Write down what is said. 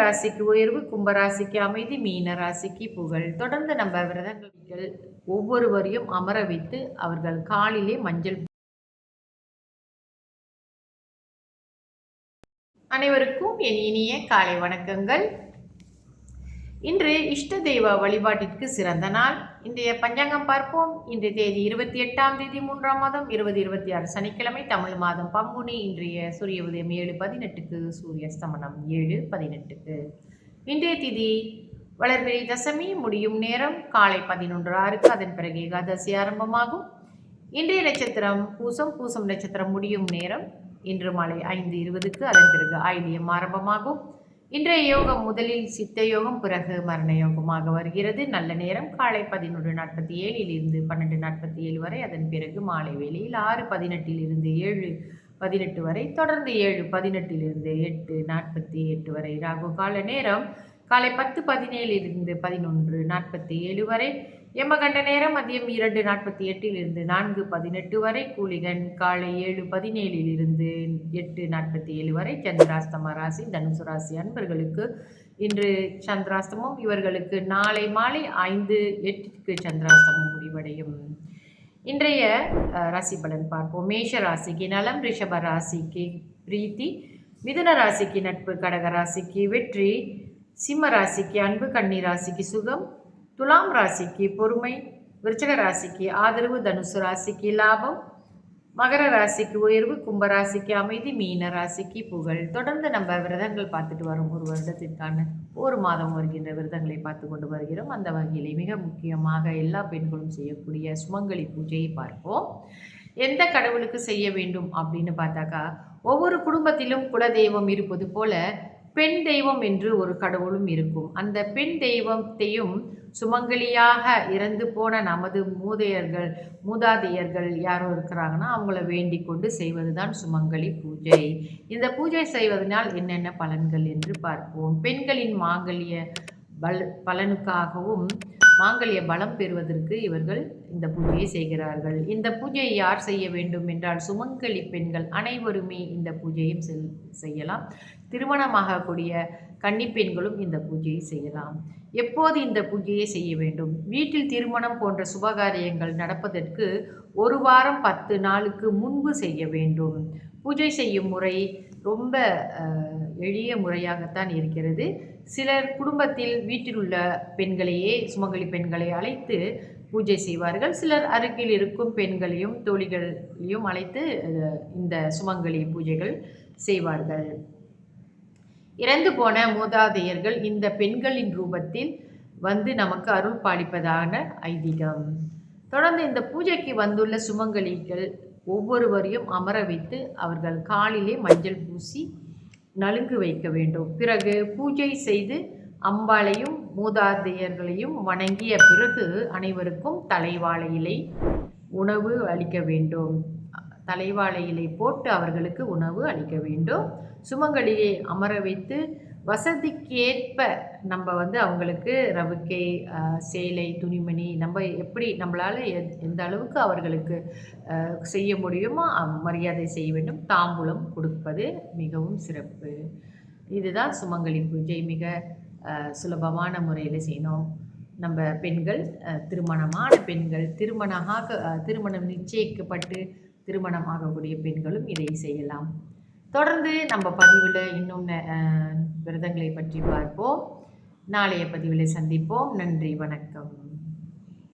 ராசிக்கு உயர்வு, கும்பராசிக்கு அமைதி, மீன ராசிக்கு புகழ். தொடர்ந்து நம்ம விரதங்கள் ஒவ்வொருவரையும் அமர வைத்து அவர்கள் காலிலே மஞ்சள். அனைவருக்கும் என் இனிய காலை வணக்கங்கள். இன்று இஷ்ட தெய்வ வழிபாட்டிற்கு சிறந்த நாள். இன்றைய பஞ்சாங்கம் பார்ப்போம். இன்றைய தேதி 28ஆம் தேதி 3ஆம் மாதம் 2026 சனிக்கிழமை, தமிழ் மாதம் பங்குனி. இன்றைய சூரிய உதயம் 7:18க்கு, சூரிய அஸ்தமனம் 7:18க்கு. இன்றைய திதி வளர்பிறை தசமி, முடியும் நேரம் காலை 11:06க்கு. அதன் பிறகு ஏகாதசி ஆரம்பமாகும். இன்றைய நட்சத்திரம் பூசம். பூசம் நட்சத்திரம் முடியும் நேரம் இன்று மாலை 5:20க்கு. அதன் பிறகு ஆயில்யம் ஆரம்பமாகும். இன்றைய யோகம் முதலில் சித்த யோகம், பிறகு மரண யோகமாக வருகிறது. நல்ல நேரம் காலை 11:47 இருந்து 12:47 வரை. அதன் பிறகு மாலை வேளையில் 6:18 இருந்து 7:18 வரை. தொடர்ந்து 7:18 இருந்து 8:48 வரை. ராகு கால நேரம் காலை 10:17 இருந்து 11:47 வரை. யமகண்ட நேரம் மதியம் 2:48 இருந்து 4:18 வரை. கூலிகன் காலை 7:17 இருந்து 8:47 வரை. சந்திராஸ்தம ராசி தனுசு ராசி அன்பர்களுக்கு இன்று சந்திராஸ்தமம். இவர்களுக்கு நாளை மாலை 5:08க்கு சந்திராஸ்தமம் முடிவடையும். இன்றைய ராசி பலன் பார்ப்போம். மேஷ ராசிக்கு நலம், ரிஷப ராசிக்கு பிரீத்தி, மிதுன ராசிக்கு நட்பு, கடக ராசிக்கு வெற்றி, சிம்ம ராசிக்கு அன்பு, கன்னி ராசிக்கு சுகம், துலாம் ராசிக்கு பொறுமை, விருச்சக ராசிக்கு ஆதரவு, தனுசு ராசிக்கு லாபம், மகர ராசிக்கு உயர்வு, கும்பராசிக்கு அமைதி, மீன ராசிக்கு புகழ். தொடர்ந்து நம்ம விரதங்கள் பார்த்துட்டு வரும். ஒரு வருடத்திற்கான ஒரு மாதம் வருகின்ற விரதங்களை பார்த்து கொண்டு வருகிறோம். அந்த வகையிலே மிக முக்கியமாக எல்லா பெண்களும் செய்யக்கூடிய சுமங்கலி பூஜையை பார்ப்போம். எந்த கடவுளுக்கு செய்ய வேண்டும் அப்படின்னு பார்த்தாக்கா, ஒவ்வொரு குடும்பத்திலும் குலதெய்வம் இருப்பது போல பெண் தெய்வம் என்று ஒரு கடவுளும் இருக்கும். அந்த பெண் தெய்வத்தையும் சுமங்கலியாக இறந்து போன நமது மூதாதையர்கள் யாரோ இருக்கிறாங்கன்னா அவங்கள வேண்டிக் கொண்டு செய்வதுதான் சுமங்கலி பூஜை. இந்த பூஜை செய்வதனால் என்னென்ன பலன்கள் என்று பார்ப்போம். பெண்களின் மாங்கல்ய பலனுக்காகவும் மாங்கல்ய பலம் பெறுவதற்கு இவர்கள் இந்த பூஜையை செய்கிறார்கள். இந்த பூஜையை யார் செய்ய வேண்டும் என்றால் சுமங்கலி பெண்கள் அனைவருமே இந்த பூஜையை செய்யலாம். திருமணமாகக்கூடிய கன்னி பெண்களும் இந்த பூஜையை செய்யலாம். எப்போது இந்த பூஜையை செய்ய வேண்டும்? வீட்டில் திருமணம் போன்ற சுபகாரியங்கள் நடப்பதற்கு 1 வாரம் 10 நாளுக்கு முன்பு செய்ய வேண்டும். பூஜை செய்யும் முறை ரொம்ப எளிய முறையாகத்தான் இருக்கிறது. சிலர் குடும்பத்தில் வீட்டில் உள்ள பெண்களையே, சுமங்கலி பெண்களை அழைத்து பூஜை செய்வார்கள். சிலர் அருகில் இருக்கும் பெண்களையும் தோழிகளையும் அழைத்து இந்த சுமங்கலி பூஜைகள் செய்வார்கள். இறந்து போன மூதாதையர்கள் இந்த பெண்களின் ரூபத்தில் வந்து நமக்கு அருள் பாலிப்பதான ஐதீகம். தொடர்ந்து இந்த பூஜைக்கு வந்துள்ள சுமங்கலிகள் ஒவ்வொருவரையும் அமர வைத்து அவர்கள் காலிலே மஞ்சள் பூசி நலுங்கு வைக்க வேண்டும். பிறகு பூஜை செய்து அம்பாளையும் மூதாதையர்களையும் வணங்கிய பிறகு அனைவருக்கும் தலைவாழை இலை உணவு அளிக்க வேண்டும். தலைவாழை இலை போட்டு அவர்களுக்கு உணவு அளிக்க வேண்டும். சுமங்கலியை அமர வைத்து வசதிக்கேற்ப நம்ம அவங்களுக்கு ரவிக்கை, சேலை, துணிமணி நம்ம எப்படி நம்மளால் எந்த அளவுக்கு அவர்களுக்கு செய்ய முடியுமோ மரியாதை செய்ய வேண்டும். தாம்பூலம் கொடுப்பது மிகவும் சிறப்பு. இதுதான் சுமங்கலி பூஜை. மிக சுலபமான முறையில் செய்யணும். நம்ம பெண்கள், திருமணமான பெண்கள், திருமணம் நிச்சயிக்கப்பட்டு திருமணம் ஆகக்கூடிய பெண்களும் இதை செய்யலாம். தொடர்ந்து நம்ம பதிவில் இன்னும் விரதங்களை பற்றி பார்ப்போம். நாளைய பதிவில் சந்திப்போம். நன்றி, வணக்கம்.